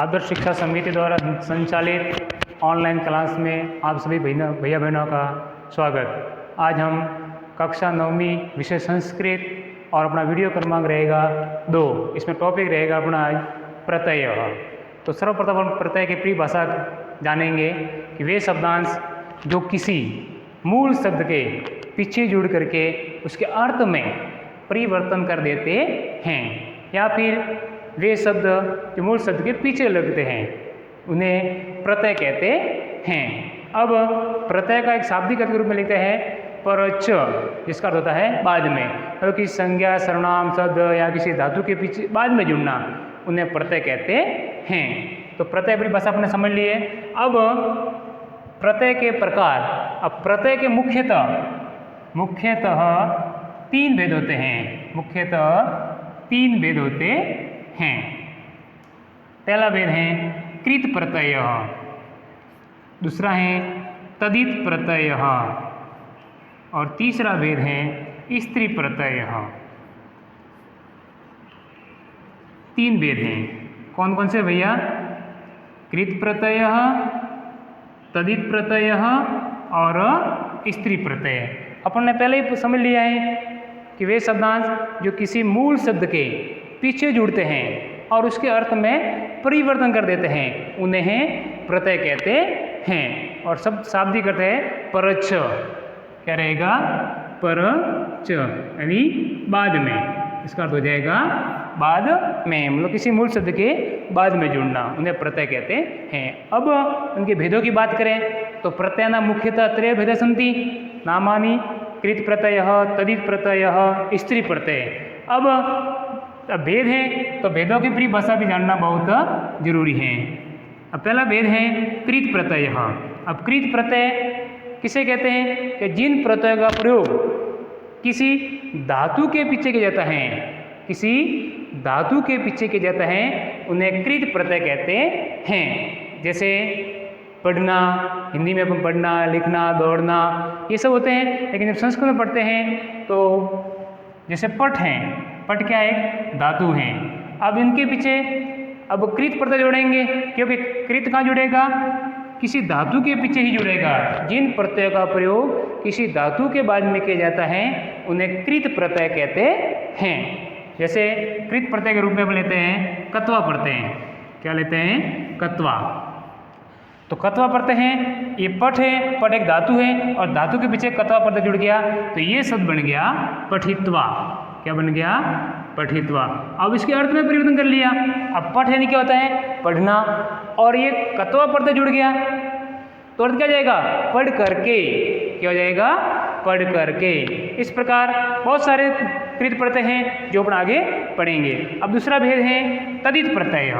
आदर्श शिक्षा समिति द्वारा संचालित ऑनलाइन क्लास में आप सभी भैया बहनों का स्वागत। आज हम कक्षा 9वीं विषय संस्कृत और अपना वीडियो क्रमांक रहेगा 2। इसमें टॉपिक रहेगा अपना प्रत्यय। तो सर्वप्रथम हम प्रत्यय की परिभाषा जानेंगे कि वे शब्दांश जो किसी मूल शब्द के पीछे जुड़ करके उसके अर्थ में परिवर्तन कर देते हैं, या फिर वे शब्द जो मूल शब्द के पीछे लगते हैं उन्हें प्रत्यय कहते हैं। अब प्रत्यय का एक शाब्दिक अर्थ के रूप में लिखते हैं परच, जिसका अर्थ होता है बाद में, मतलब कि संज्ञा सर्वनाम शब्द या किसी धातु के पीछे बाद में जुड़ना, उन्हें प्रत्यय कहते हैं। तो प्रत्यय परिभाषा आपने समझ लिए। अब प्रत्यय के प्रकार। अब प्रत्यय के मुख्यतः 3 भेद होते हैं। मुख्यतः 3 भेद होते हैं। पहला भेद है कृत प्रत्यय, दूसरा है तदित प्रत्यय और तीसरा भेद है स्त्री प्रत्यय। 3 भेद हैं। कौन कौन से भैया? कृत प्रत्यय, तदित प्रत्यय और स्त्री प्रत्यय। अपन ने पहले ही समझ लिया है कि वे शब्दांश जो किसी मूल शब्द के पीछे जुड़ते हैं और उसके अर्थ में परिवर्तन कर देते हैं उन्हें प्रत्यय कहते हैं। और शब्द शाब्दिक अर्थ है परच। क्या रहेगा? परच, यानी बाद में। इसका अर्थ हो जाएगा बाद में, मतलब किसी मूल शब्द के बाद में जुड़ना, उन्हें प्रत्यय कहते हैं। अब उनके भेदों की बात करें तो प्रत्ययना मुख्यतः त्रय भेद सन्ति नामानि कृत प्रत्यय, तदित प्रत्यय, स्त्री प्रत्यय। अब भेद है तो भेदों की परिभाषा भी जानना बहुत जरूरी है। अब पहला भेद है कृत प्रत्यय। अब कृत प्रत्यय किसे कहते हैं? कि जिन प्रत्यय का प्रयोग किसी धातु के पीछे किया जाता है, किसी धातु के पीछे किया जाता है, उन्हें कृत प्रत्यय कहते हैं। जैसे पढ़ना, हिंदी में अपन पढ़ना, लिखना, दौड़ना, ये सब होते हैं। लेकिन जब संस्कृत में पढ़ते हैं तो जैसे पठ हैं, पठ क्या है? धातु हैं। अब इनके पीछे अब कृत प्रत्यय जोड़ेंगे, क्योंकि कृत कहाँ जुड़ेगा? किसी धातु के पीछे ही जुड़ेगा। जिन प्रत्ययों का प्रयोग किसी धातु के बाद में किया जाता है उन्हें कृत प्रत्यय कहते हैं। जैसे कृत प्रत्यय के रूप में हम लेते हैं कत्वा प्रत्यय। क्या लेते हैं? कत्वा। तो कत्वा प्रत्यय है, ये पठ है, पठ एक धातु है और धातु के पीछे कत्वा प्रत्यय जुड़ गया तो ये शब्द बन गया पठित्वा। क्या बन गया? पठित्वा। अब इसके अर्थ में परिवर्तन कर लिया। अब पठ यानी क्या होता है? पढ़ना, और ये कत्वा प्रत्यय जुड़ गया तो अर्थ क्या जाएगा? पढ़ करके। क्या हो जाएगा? पढ़ करके। इस प्रकार बहुत सारे कृत प्रत्यय हैं जो अपन आगे पढ़ेंगे। अब दूसरा भेद है तदित प्रत्यय।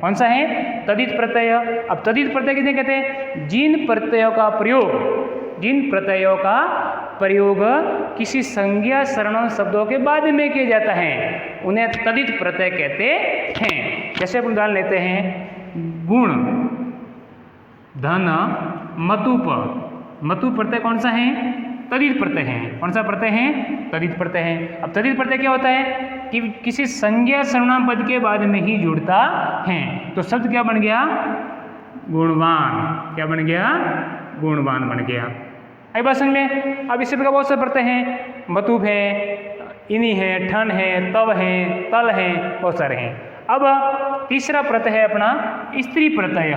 कौन सा है? तदित प्रत्यय। अब तदित प्रत्यय किसे कहते हैं? जिन प्रत्ययों का प्रयोग किसी संज्ञा सर्वनाम शब्दों के बाद में किया जाता है उन्हें तदित प्रत्यय कहते हैं। जैसे अपन उदाहरण लेते हैं गुण, धन, मतुप। मतु प्रत्यय कौन सा है? तदित प्रत्यय है। कौन सा प्रत्यय है? तदित प्रत्यय है। अब तदित प्रत्यय क्या होता है? कि किसी संज्ञा सर्वनाम पद के बाद में ही जुड़ता है। तो शब्द क्या बन गया? गुणवान। क्या बन गया? गुणवान बन गया। आई बात समझ में? अब इसी प्रकार बहुत से प्रत्यय हैं। मतुप है, इनी है, ठन है, तव है, तल है, बहुत सारे हैं। अब तीसरा प्रत्यय है अपना स्त्री प्रत्यय।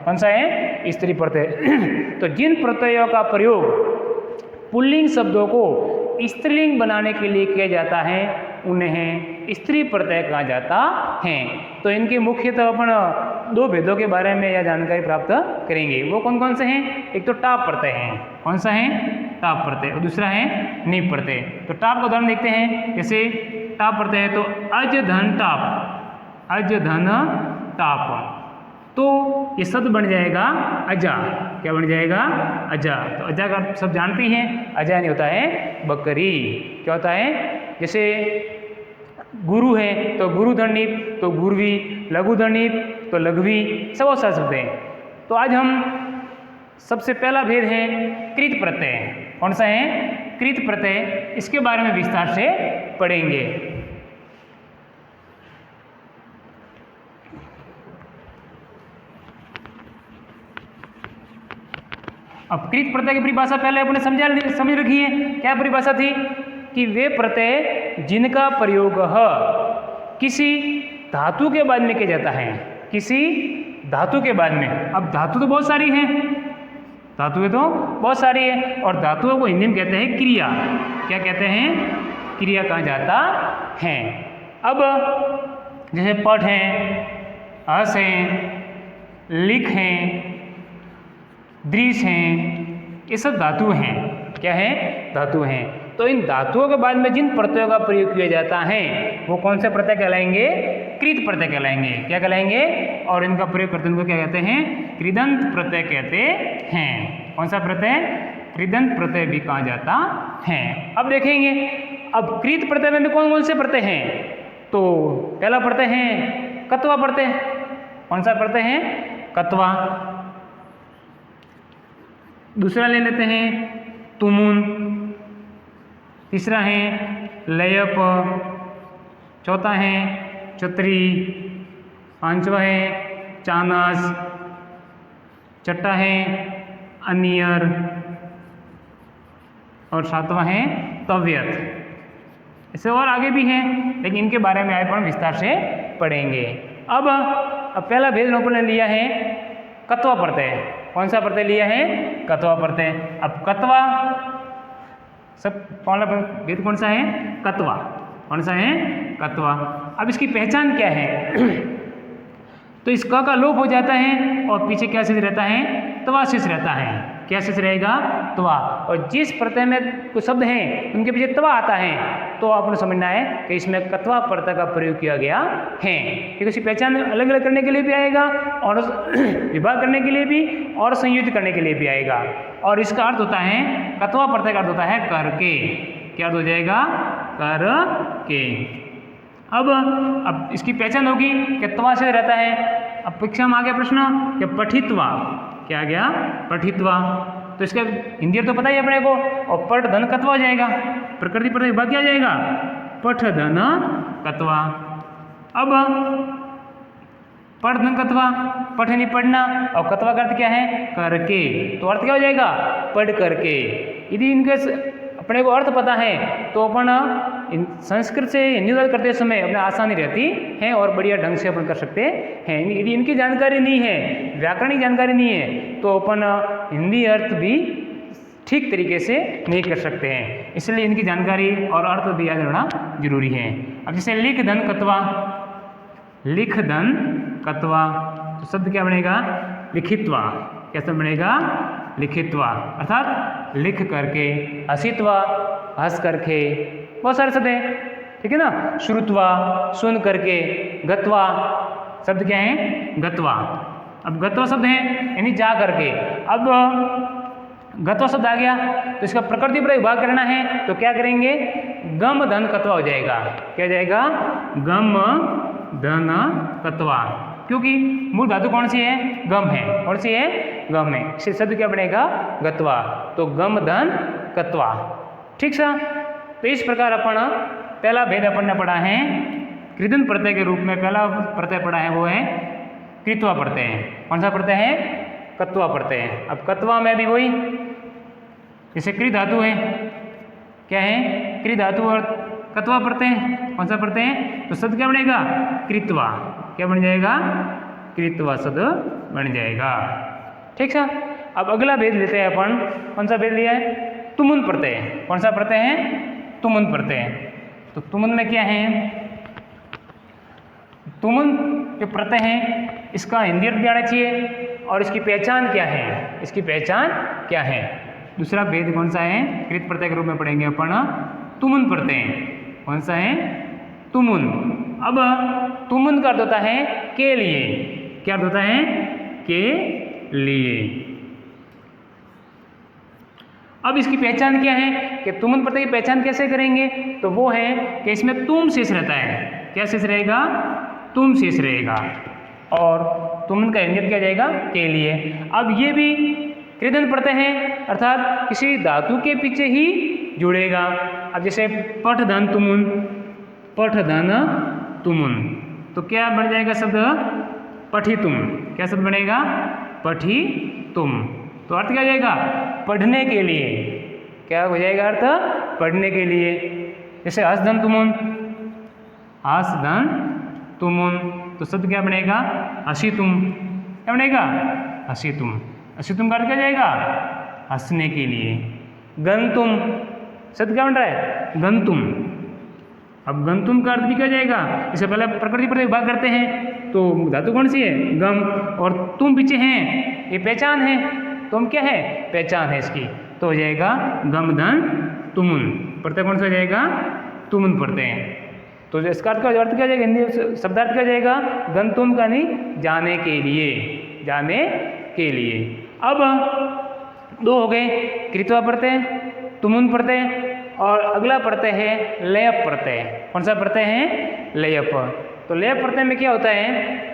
कौन सा है? स्त्री प्रत्यय। तो जिन प्रत्ययों का प्रयोग पुल्लिंग शब्दों को स्त्रीलिंग बनाने के लिए किया जाता है उन्हें स्त्री प्रत्यय कहा जाता है। तो इनके मुख्यतः अपन 2 भेदों के बारे में यह जानकारी प्राप्त करेंगे। वो कौन कौन से हैं? एक तो टाप प्रत्यय है। कौन सा है? टाप प्रत्यय। और दूसरा है नीप प्रत्यय। तो टाप का उदाहरण देखते हैं। जैसे टाप प्रत्यय है तो अज धन टाप, अज धन टाप। तो ये शब्द बन जाएगा अजा। क्या बन जाएगा? अजा। तो अजा का सब जानते हैं। अजा नहीं होता है बकरी। क्या होता है? जैसे गुरु है तो गुरु धनिप, तो गुरवी, लघु धनिप तो लघवी, सब बहुत सारे शब्द हैं। तो आज हम सबसे पहला भेद है कृत प्रत्यय। कौन सा है? कृत प्रत्यय। इसके बारे में विस्तार से पढ़ेंगे। अब कृत प्रत्यय की परिभाषा पहले अपने समझ रखी है। क्या परिभाषा थी कि वे प्रत्यय जिनका प्रयोग किसी धातु के बाद में किया जाता है, किसी धातु के बाद में। अब धातु तो बहुत सारी हैं, धातुएं तो बहुत सारी है, और धातुओं को हिंदी में कहते हैं क्रिया। क्या कहते हैं? क्रिया कहा जाता है। अब जैसे पठ है, हस है, लिख है, दृश्य हैं, ये सब धातु हैं। क्या है? धातु हैं। तो इन धातुओं के बाद में जिन प्रत्ययों का प्रयोग किया जाता है वो कौन से प्रत्यय कहलाएंगे? कृत प्रत्यय कहलाएंगे। क्या कहलाएंगे? और इनका प्रयोग करते हैं उनको क्या कहते हैं? कृदंत प्रत्यय कहते हैं। कौन सा प्रत्यय? कृदंत प्रत्यय भी कहा जाता है। अब देखेंगे, अब कृत प्रत्यय में भी कौन कौन से प्रत्यय हैं? तो पहला प्रत्यय है कत्वा प्रत्यय। कौन सा प्रत्यय है? कत्वा। दूसरा ले लेते हैं तुमुन, तीसरा है लयप, चौथा है चतरी, पांचवा है चानस, छठा है अनियर और सातवां है तव्यत। इससे और आगे भी हैं, लेकिन इनके बारे में अपन विस्तार से पढ़ेंगे। अब पहला भेद अपन ने लिया है कत्वा प्रत्यय। कौन सा प्रत्यय लिया है? कत्वा प्रत्यय। अब कत्वा सब पहला भेद कौन सा है? कत्वा। कौन सा है? कत्वा। अब इसकी पहचान क्या है? तो इस क का लोप हो जाता है और पीछे क्या शेष रहता है? त्वा शेष रहता है। क्या शेष रहेगा? त्वा। और जिस प्रत्यय में कुछ शब्द हैं उनके पीछे त्वा आता है तो आपने समझना है कि इसमें कत्वा प्रत्यय का प्रयोग किया गया है। क्योंकि इसकी पहचान अलग अलग करने के लिए भी आएगा और विभाग करने के लिए भी और संयुक्त करने के लिए भी आएगा। और इसका अर्थ होता है, कत्वा प्रत्यय का अर्थ होता है करके। क्या अर्थ हो जाएगा? कर के। अब इसकी पहचान होगी कि त्वा से रहता है। अब परीक्षा में आ गया प्रश्न कि पठित्वा। क्या आ गया? पठित्वा। तो इसका हिंदी अर्थ तो पता ही है अपने को। और पठ धन कत्वा हो जाएगा। प्रकृति पर विभाग क्या आ जाएगा? पठ धन कत्वा। अब पठ धन कत्वा, पठ यानी पढ़ना, और कत्वा का अर्थ क्या है? करके। तो अर्थ क्या हो जाएगा? पढ़ करके। यदि इनके अपने को अर्थ पता है तो अपन संस्कृत से हिंदी अनुवाद करते समय अपने आसानी रहती है और बढ़िया ढंग से अपन कर सकते हैं। यदि इनकी जानकारी नहीं है, व्याकरणिक जानकारी नहीं है, तो अपन हिंदी अर्थ भी ठीक तरीके से नहीं कर सकते हैं। इसलिए इनकी जानकारी और अर्थ भी याद रखना जरूरी है। अब जैसे लिख धन कत्वा, लिख धन कत्वा, तो शब्द क्या बनेगा? लिखित्वा। क्या शब्द बनेगा? लिखित्वा। अर्थात लिख करके, हसित्वा, हंस करके, बहुत सारे शब्द हैं, ठीक है ना। श्रुत्वा, सुन करके, गत्वा, शब्द क्या है? गत्वा। अब गत्वा शब्द है यानी जा करके। अब गत्वा शब्द आ गया तो इसका प्रकृति पर विभाग करना है तो क्या करेंगे? गम धन कत्वा हो जाएगा। क्या जाएगा? गम धन कत्वा। क्योंकि मूल धातु कौन सी है? गम है। कौन सी है? गम है। इससे शब्द क्या बनेगा? गत्वा। तो गम धन कत्वा। ठीक सा। तो इस प्रकार अपन पहला भेद अपन ने पढ़ा है कृदंत प्रत्यय के रूप में। पहला प्रत्यय पढ़ा है वो है कृत्वा प्रत्यय। कौन सा प्रत्यय है? कत्वा प्रत्यय। अब कत्वा में भी वही, जैसे कृ धातु है, क्या है? कृ धातु और कत्वा प्रत्यय। कौन सा प्रत्यय है? तो शब्द क्या बनेगा? कृत्वा। क्या बन जाएगा? कृत्वा शब्द बन जाएगा। ठीक है। अब अगला भेद लेते हैं अपन। कौन सा भेद लिया है? तुमुन प्रत्यय। कौन सा प्रत्यय है? तुमुन प्रत्यय। तो तुमुन में क्या है? तुमुन जो प्रत्यय है इसका हिंदी अर्थ भी आना चाहिए और इसकी पहचान क्या है? इसकी पहचान क्या है? दूसरा भेद कौन सा है? कृत प्रत्यय के रूप में पढ़ेंगे अपन तुमुन प्रत्यय। कौन सा है? तुमुन। अब तुमुन का अर्थ होता है के लिए। क्या अर्थ होता है? के लिए। अब इसकी पहचान क्या है कि तुमुन प्रत्यय की पहचान कैसे करेंगे? तो वो है कि इसमें तुम शेष रहता है। क्या शेष रहेगा? तुम शेष रहेगा। और तुमुन का हिंदी क्या जाएगा? के लिए। अब ये भी कृदंत प्रत्यय है, अर्थात किसी धातु के पीछे ही जुड़ेगा। अब जैसे पठ धन तुमुन, पठ धन तुमुन, तो क्या बन जाएगा शब्द? पठितुम। क्या शब्द बनेगा? पठितुम। तो अर्थ क्या हो जाएगा? पढ़ने के लिए। क्या हो जाएगा अर्थ? पढ़ने के लिए। जैसे हस धन तुमुन, हस धन तुमुन, तो शब्द क्या बनेगा? हसी तुम। क्या बनेगा? हसी तुम। हसी तुम का अर्थ क्या जाएगा? हंसने के लिए। गंतुम, शब्द क्या बन रहा है? गंतुम। अब गंतुम का अर्थ भी क्या जाएगा? इससे पहले प्रकृति पर विभाग करते हैं तो धातु कौन सी है? गम, और तुम पीछे हैं, ये पहचान है। तुम क्या है? पहचान है इसकी, तो हो जाएगा गम धन तुमुन। प्रत्यय कौन सा हो जाएगा? तुमुन प्रत्यय हैं। तो इसका अर्थ क्या जाएगा? हिंदी शब्दार्थ क्या जाएगा? गंतुम का नहीं, जाने के लिए, जाने के लिए। अब दो हो गए, कृत्वा प्रत्यय, तुमुन प्रत्यय, और अगला प्रत्यय है लयप प्रत्यय। कौन सा प्रत्यय है? लयप। तो लयप प्रत्यय में क्या होता है?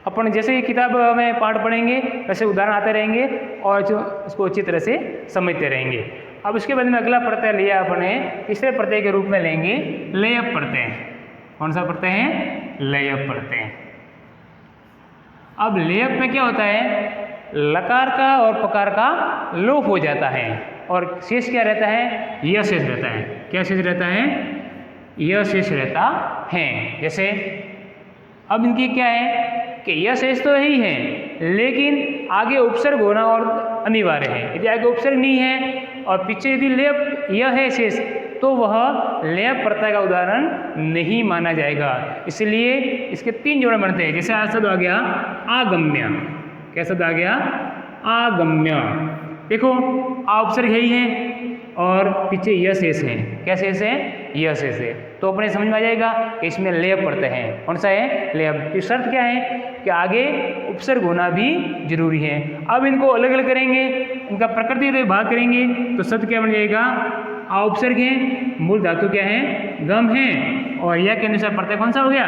अपन जैसे ही किताब में पाठ पढ़ेंगे वैसे उदाहरण आते रहेंगे और जो उसको अच्छी तरह से समझते रहेंगे। अब उसके बाद में अगला प्रत्यय लिया अपने, तीसरे प्रत्यय के रूप में लेंगे लयप प्रत्यय। कौन सा प्रत्यय है? लयप प्रत्यय। अब लयप में क्या होता है? लकार का और पकार का लोप हो जाता है और शेष क्या रहता है? यह शेष रहता है। क्या शेष रहता है? यह शेष रहता है। जैसे अब इनकी क्या है कि यह शेष तो ही है, लेकिन आगे उपसर्ग होना और अनिवार्य है। यदि आगे उपसर्ग नहीं है और पीछे यदि लेप यह है शेष, तो वह लेप प्रत्यय का उदाहरण नहीं माना जाएगा। इसलिए इसके तीन जोड़े बनते हैं। जैसे आज शब्द आ गया आगम्य। क्या शब्द आ गया? आगम्य। देखो आ उपसर्ग यही है और पीछे यह शेष है। क्या शेष है? यह शेष है। तो अपने समझ में आ जाएगा कि इसमें लेप प्रत्यय है। कौन सा है? लेप। की शर्त क्या है कि आगे उपसर्ग होना भी जरूरी है। अब इनको अलग अलग करेंगे, इनका प्रकृति से भाग करेंगे तो शब्द क्या बन जाएगा? आ उपसर्ग है, मूल धातु क्या है? गम है, और यह के अनुसार प्रत्यय कौन सा हो गया?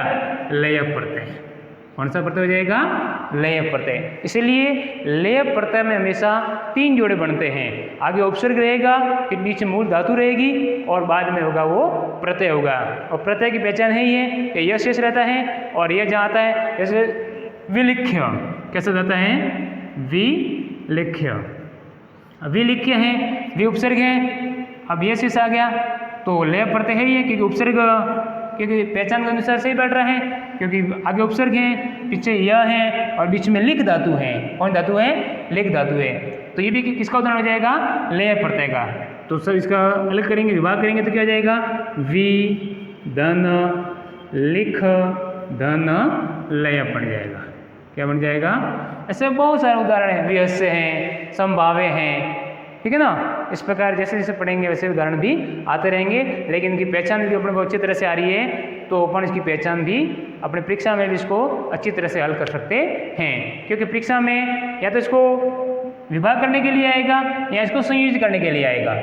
लयप प्रत्यय। कौन सा प्रत्यय हो जाएगा? लयप प्रत्यय। इसलिए लयप प्रत्यय में हमेशा तीन जोड़े बनते हैं। आगे उपसर्ग रहेगा, फिर नीचे मूल धातु रहेगी और बाद में होगा वो प्रत्यय होगा। और प्रत्यय की पहचान है ही है कि यह शेष रहता है और यह जहाँ आता है, जैसे विलिख्य। कैसा जाता है? विलिख्य। विलिख्य है, वि उपसर्ग है। अब यह शेष आ गया तो लयप प्रत्यय है ही है, क्योंकि उपसर्ग क्योंकि पहचान के अनुसार सही बैठ रहा है, क्योंकि आगे उपसर्ग है, पीछे यह है और बीच में लिख धातु है। कौन धातु है? लिख धातु है। तो ये भी किसका उदाहरण हो जाएगा? लयप प्रत्यय का। तो सब इसका अलग करेंगे, विभाग करेंगे तो क्या हो जाएगा? वि धन लिख धन लयप बन जाएगा। क्या बन जाएगा? ऐसे बहुत सारे उदाहरण हैं। विहस्य हैं, संभाव्य हैं, ठीक है ना। इस प्रकार जैसे जैसे पढ़ेंगे वैसे उदाहरण भी आते रहेंगे, लेकिन इनकी पहचान यदि अपने को अच्छी तरह से आ रही है तो अपन इसकी पहचान भी अपने परीक्षा में भी इसको अच्छी तरह से हल कर सकते हैं। क्योंकि परीक्षा में या तो इसको विभाग करने के लिए आएगा या इसको संयोजित करने के लिए आएगा।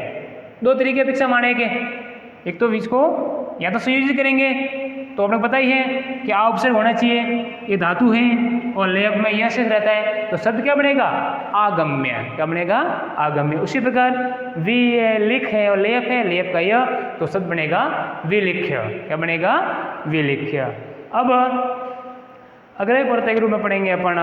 दो तरीके परीक्षा माने के, एक तो इसको या तो संयोजित करेंगे तो अपने पता ही है कि आ उपसर्ग होना चाहिए, ये धातु है और लयप में यह शेष रहता है, तो शब्द क्या बनेगा? आगम्य। क्या बनेगा? आगम्य। उसी प्रकार वि है, लिख है और लयप है, लयप का यह, तो शब्द बनेगा विलिख्य। क्या बनेगा? विलिख्य। अब अगले प्रत्यय के रूप में पढ़ेंगे अपन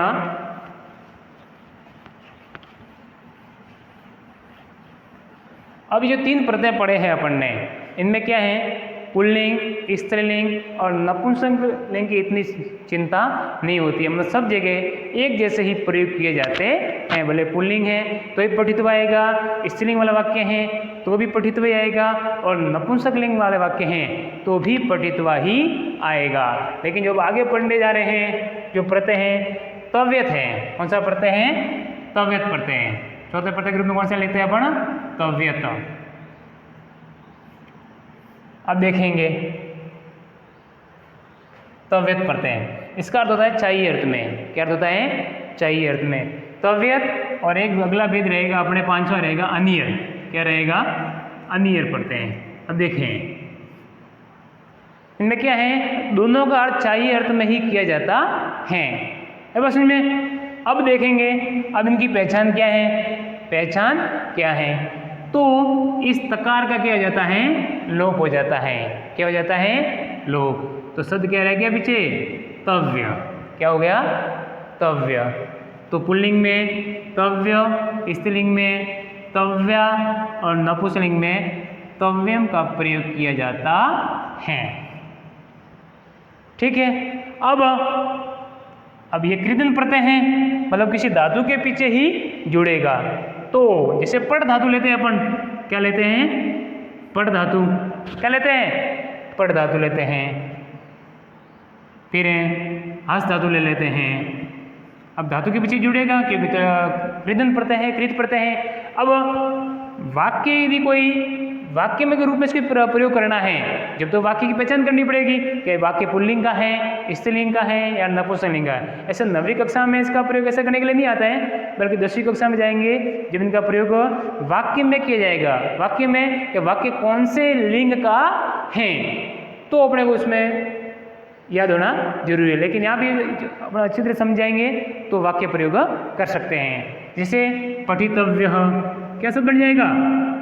अब जो तीन प्रत्यय पढ़े हैं अपन ने, इनमें क्या है? पुल्लिंग, स्त्रीलिंग और नपुंसक लिंग की इतनी चिंता नहीं होती है। मतलब सब जगह एक जैसे ही प्रयोग किए जाते हैं। भले पुल्लिंग है तो ही पठित्व आएगा, स्त्रीलिंग वाला वाक्य है तो भी पठित्व ही आएगा, और नपुंसक लिंग वाले वाक्य हैं तो भी पठित्व ही आएगा। लेकिन जो आगे पढ़ने जा रहे हैं जो प्रत्यय हैं तव्यत है। कौन सा प्रत्यय है? तव्यत प्रत्यय है। चौथे प्रत्यय के रूप में कौन सा लेते हैं अपन? तव्यत। अब देखेंगे तव्यत प्रत्यय, इसका अर्थ होता है चाहिए अर्थ में। क्या अर्थ होता है? चाहिए अर्थ में। तव्यत और एक अगला भेद रहेगा अपने पांचवा रहेगा अनियर। क्या रहेगा? अनियर प्रत्यय। अब देखें इनमें क्या है? दोनों का अर्थ चाहिए अर्थ में ही किया जाता है। बस इनमें अब देखेंगे अब इनकी पहचान क्या है। पहचान क्या है? तो इस तकार का क्या हो जाता है? लोप हो जाता है। क्या हो जाता है? लोप। तो शब्द क्या रह गया पीछे? तव्य। क्या हो गया? तव्य। तो पुल्लिंग में तव्य, स्त्रीलिंग में तव्या और नपुंसकलिंग में तव्यम का प्रयोग किया जाता है। ठीक है। अब ये कृदंत प्रत्यय हैं, मतलब किसी धातु के पीछे ही जुड़ेगा। तो जैसे पट धातु लेते हैं अपन, क्या लेते हैं? पट धातु। क्या लेते हैं? पट धातु लेते हैं। फिर हस्त धातु ले लेते हैं। अब धातु के पीछे जुड़ेगा क्योंकि कृदंत प्रत्यय है, कृत प्रत्यय है। अब वाक्य यदि कोई वाक्य में के रूप में इसके प्रयोग करना है, जब तो वाक्य की पहचान करनी पड़ेगी कि वाक्य पुल्लिंग का है, स्त्रीलिंग का है या नपुंसकलिंग का है। ऐसे 9वीं कक्षा में इसका प्रयोग ऐसा करने के लिए नहीं आता है, बल्कि 10वीं कक्षा में जाएंगे जब इनका प्रयोग वाक्य में किया जाएगा। वाक्य में कि वाक्य कौन से लिंग का है, तो अपने को उसमें याद होना जरूरी है। लेकिन यहाँ भी अपना अच्छी तरह समझाएंगे तो वाक्य प्रयोग कर सकते हैं। जैसे पठितव्य, क्या शब्द बन जाएगा?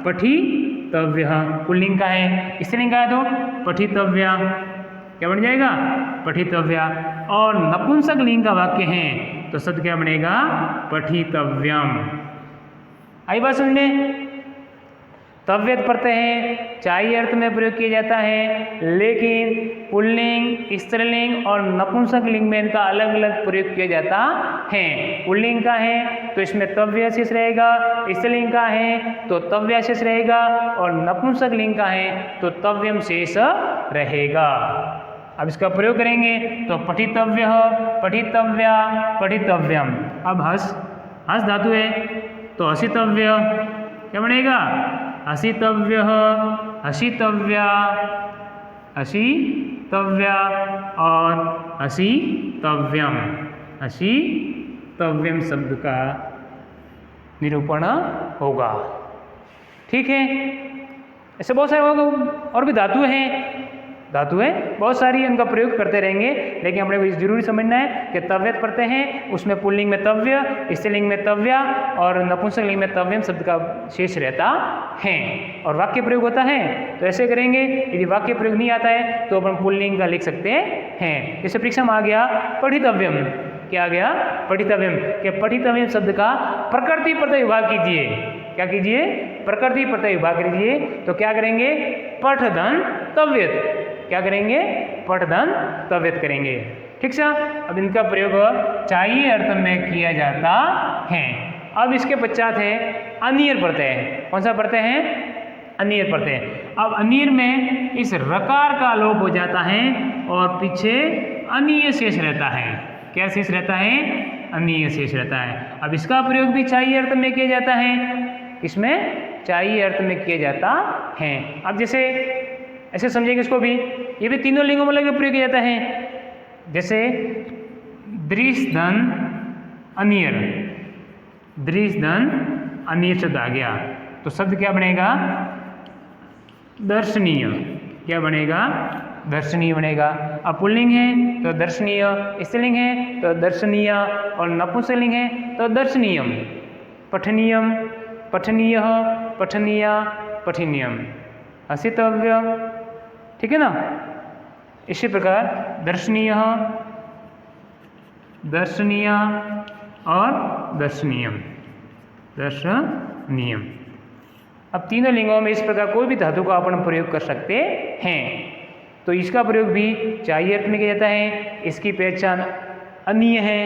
पठितव्य, पुल्लिंग का है, स्त्रीलिंग का है तो पठितव्या, क्या बन जाएगा? पठितव्या। और नपुंसक लिंग का वाक्य है तो शब्द क्या बनेगा? पठितव्यम। आई बात समझ में? तव्यत प्रत्यय है, चाहिए अर्थ में प्रयोग किया जाता है, लेकिन पुल्लिंग, स्त्रीलिंग और नपुंसक लिंग में इनका अलग अलग प्रयोग किया जाता है। पुल्लिंग का है तो इसमें तव्य शेष रहेगा, स्त्रीलिंग का है तो तव्या शेष रहेगा, और नपुंसक लिंग का है तो तव्यम शेष रहेगा। अब इसका प्रयोग करेंगे तो पठितव्य, पठितव्या, पठितव्यम। अब हस धातु है तो हसितव्य, क्या बनेगा? हसितव्य, हसितव्या, हसितव्या और हसितव्यम। हसितव्यम शब्द का निरूपण होगा। ठीक है। ऐसे बहुत सारे और भी धातु हैं बहुत सारी, उनका प्रयोग करते रहेंगे। लेकिन अपने को जरूरी समझना है कि तव्यत प्रत्यय है, उसमें पुल्लिंग में तव्य, स्त्रीलिंग में तव्या और नपुंसक लिंग में तव्यम शब्द का शेष रहता है। और वाक्य प्रयोग होता है तो ऐसे करेंगे। यदि वाक्य प्रयोग नहीं आता है तो अपन पुल्लिंग का लिख सकते हैं। जैसे परीक्षा में आ गया पठितव्यम, क्या आ गया? पठितव्यम। कि पठितव्यम शब्द का प्रकृति प्रत्यय विभाग कीजिए। क्या कीजिए? प्रकृति प्रत्यय विभाग कीजिए। तो क्या करेंगे? पठधन तव्यत। क्या करेंगे? पठधन तव्यत करेंगे। ठीक है। अब इनका प्रयोग चाहिए अर्थ में किया जाता है। अब इसके पश्चात है अनियर प्रत्यय। कौन सा प्रत्यय है? अनियर प्रत्यय। अब अनियर में इस रकार का लोप हो जाता है और पीछे अनीय शेष रहता है। क्या शेष रहता है? अनीय शेष रहता है। अब इसका प्रयोग भी चाहिए अर्थ में किया जाता है। इसमें चाहिए अर्थ में किया जाता है। अब जैसे ऐसे समझेंगे इसको भी, ये भी तीनों लिंगों में लगभग प्रयोग किया जाता है। जैसे दृश धन अनियर, दृश धन अनियर शब्द आ गया तो शब्द क्या बनेगा? दर्शनीय। क्या बनेगा? दर्शनीय बनेगा। अब पुल्लिंग है तो दर्शनीय, स्त्रीलिंग है तो दर्शनीय और नपुंसकलिंग है तो दर्शनीयम। पठनीयम, पठनीय, पठनीया, पठनीयम। हसितव्य। ठीक है ना? इसी प्रकार दर्शनीय, दर्शनीय और दर्शनीयम, दर्शनीयम। अब तीनों लिंगों में इस प्रकार कोई भी धातु का अपन प्रयोग कर सकते हैं। तो इसका प्रयोग भी चाहिए अर्थ में किया जाता है। इसकी पहचान अनीय है,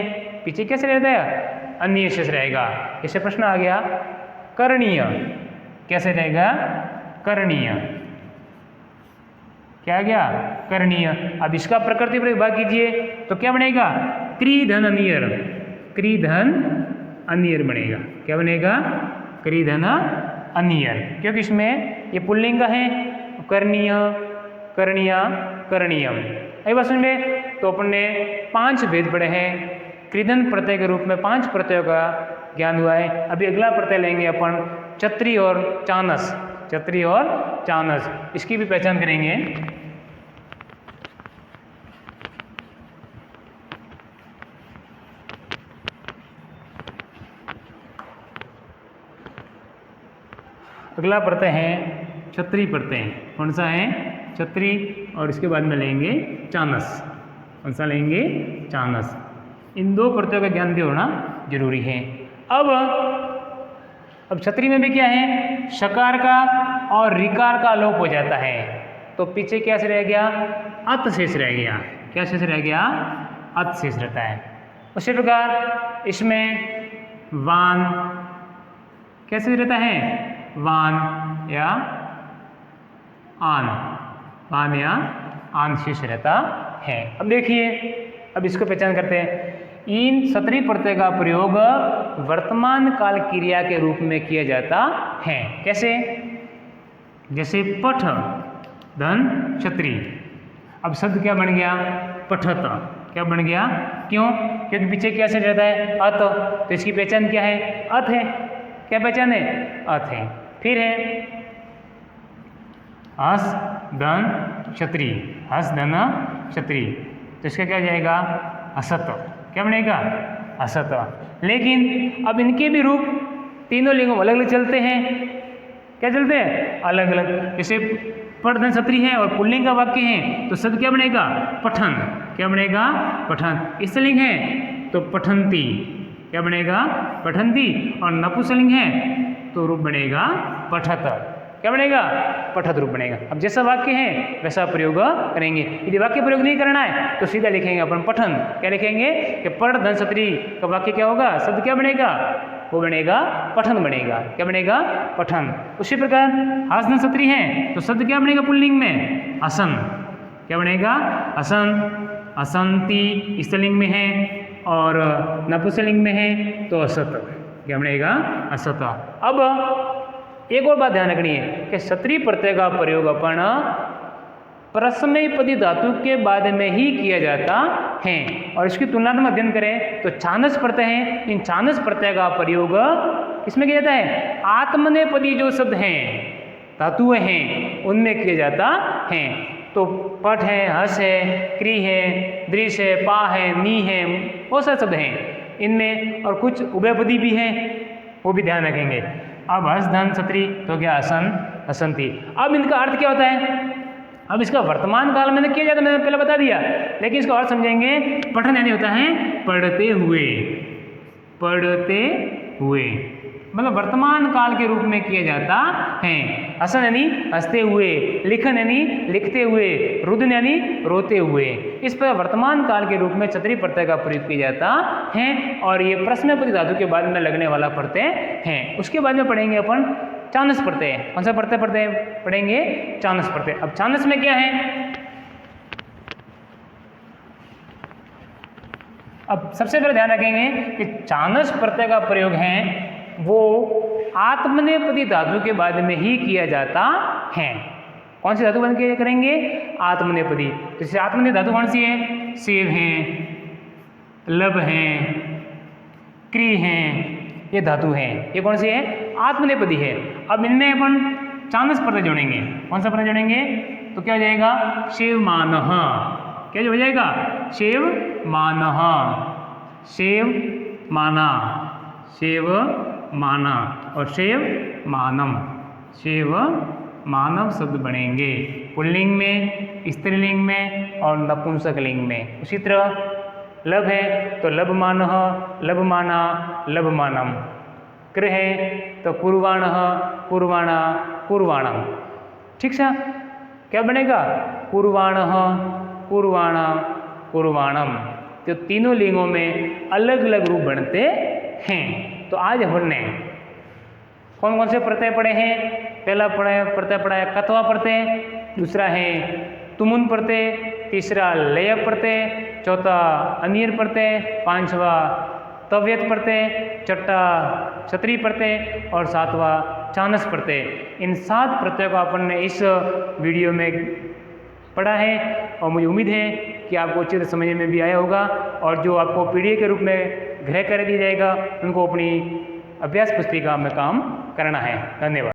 पीछे कैसे रहता है? अनीय शेष रहेगा। इससे प्रश्न आ गया करणीय, कैसे रहेगा? करणीय। क्या आ गया? करणीय। अब इसका प्रकृति प्रयोग भाग कीजिए तो क्या बनेगा? क्रीधन अनियर, क्रीधन अनियर बनेगा। क्या बनेगा? क्रीधन अनियर। क्योंकि इसमें ये पुल्लिंग का है, करणीय, करणीया, करणीयम। आई बात समझ में? तो अपन ने 5 भेद पढ़े हैं। कृदंत प्रत्यय के रूप में 5 प्रत्ययों का ज्ञान हुआ है। अभी अगला प्रत्यय लेंगे अपन छत्री और चानस। छत्री और चानस, इसकी भी पहचान करेंगे। अगला प्रत्यय है छत्री प्रत्यय। कौन सा है? छत्री। और इसके बाद में लेंगे चानस। कौन सा लेंगे? चानस। इन 2 प्रत्ययों का ज्ञान भी होना जरूरी है। अब क्षत्रिय में भी क्या है, शकार का और रिकार का लोप हो जाता है, तो पीछे क्या से रह गया, अत शेष रह गया। क्या शेष रह गया, अत शेष रहता है। उसी प्रकार इसमें वान कैसे रहता है, वान या आन, वान या आन शेष रहता है। अब देखिए, अब इसको पहचान करते हैं। इन क्षत्रिय प्रत्यय का प्रयोग वर्तमान काल क्रिया के रूप में किया जाता है। कैसे, जैसे पठ धन क्षत्रिय। अब शब्द क्या बन गया, पठत। क्या बन गया, क्यों, क्योंकि पीछे क्या से रहता है, अत, तो इसकी पहचान क्या है, अत है। क्या पहचान है, अत है। फिर है हस धन क्षत्रिय, हस धन क्षत्रिय, तो इसका क्या हो जाएगा, असत। क्या बनेगा, असत। लेकिन अब इनके भी रूप तीनों लिंगों अलग अलग चलते हैं। क्या चलते हैं, अलग अलग। जैसे पठ धन क्षत्रिय है और पुल्लिंग का वाक्य है, तो शब्द क्या बनेगा, पठन। क्या बनेगा, पठन। स्त्रीलिंग है तो पठंती। क्या बनेगा, पठंती। और नपुंसकलिंग है तो रूप बनेगा पठत। क्या बनेगा, पठत रूप बनेगा। अब जैसा वाक्य है वैसा प्रयोग करेंगे। यदि वाक्य प्रयोग नहीं करना है तो सीधा लिखेंगे अपन पठन। क्या लिखेंगे कि पठ धन क्षत्रिय का वाक्य क्या होगा, शब्द क्या बनेगा, वो बनेगा पठन बनेगा। क्या बनेगा, पठन। उसी प्रकार हस धन क्षत्रिय है तो शब्द क्या बनेगा, पुल्लिंग में असन। क्या बनेगा, असन। असंति स्त्रीलिंग में है और नपुंसकलिंग में है तो असत। क्या बनेगा, असत। अब एक और बात ध्यान रखनी है कि क्षत्रिय प्रत्यय का प्रयोग अपन परस्मैपदी धातु के बाद में ही किया जाता है। और इसकी तुलनात्मक अध्ययन करें तो छांदस प्रत्यय है, इन छांदस प्रत्यय का प्रयोग किसमें किया जाता है, आत्मनेपदी जो शब्द हैं, धातुएं हैं, उनमें किया जाता है। तो पठ है, हस है, क्री है, दृश्य है, पा है, नी है, बहुत सारे शब्द हैं इनमें। और कुछ उभयपदी भी हैं, वो भी ध्यान रखेंगे। अब हस धन क्षत्रिय तो क्या, असन, असंति। अब इनका अर्थ क्या होता है, अब इसका वर्तमान काल में किया जाता, मैंने पहले बता दिया, लेकिन इसका अर्थ समझेंगे। पठन यानी होता है पढ़ते हुए, पढ़ते हुए, मतलब वर्तमान काल के रूप में किया जाता है। हसन यानी हंसते हुए, लिखन यानी लिखते हुए, रुदन यानी रोते हुए। इस पर वर्तमान काल के रूप में क्षत्रिय प्रत्यय का प्रयोग किया जाता है। और ये प्रश्नपदी धातु के बाद में लगने वाला प्रत्यय है। उसके बाद में पढ़ेंगे अपन चांदस प्रत्यय। कौन सा प्रत्यय पढ़ेंगे, चांदस प्रत्यय। अब चांदस में क्या है, अब सबसे पहले ध्यान रखेंगे कि चांदस प्रत्यय का प्रयोग है वो आत्मनेपदी धातु के बाद में ही किया जाता है। कौन सी धातु बन के करेंगे, आत्मनेपदी। जैसे आत्मनेपदी धातु कौन सी है, सेव है, लब है, क्री है, ये धातु है। ये कौन सी है, आत्मनेपदी है। अब इनमें अपन चांदस प्रत्यय जोड़ेंगे। कौन सा प्रत्यय जोड़ेंगे, तो क्या हो जाएगा, शिव मानह। क्या हो जाएगा, शिव मानह, शिव माना, शिव माना और शिव मानम, शिव मानव शब्द बनेंगे पुल्लिंग में, स्त्रीलिंग में और नपुंसकलिंग में। उसी तरह लब है तो लब मानह, लब माना, लब मानम। क्र है तो कुर्वाणः, कुर्वाणा, कुर्वाणम। ठीक है, क्या बनेगा, कुर्वाणः, कुर्वाणा, कुर्वाणम। तो तीनों लिंगों में अलग अलग रूप बनते हैं। तो आज हमने कौन कौन से प्रत्यय पढ़े हैं, पहला प्रत्यय पढ़ा है कत्वा प्रत्यय, दूसरा है तुमुन प्रत्यय, तीसरा लय प्रत्यय, चौथा अनियर प्रत्यय, पांचवा तव्यत प्रत्यय, छठा क्षत्रिय प्रत्यय और सातवां चांदस प्रत्यय। इन 7 प्रत्ययों को अपन ने इस वीडियो में पढ़ा है और मुझे उम्मीद है कि आपको अच्छे से समझने में भी आया होगा। और जो आपको पीडीएफ के रूप में गृह कर दिया जाएगा उनको अपनी अभ्यास पुस्तिका में काम करना है। धन्यवाद।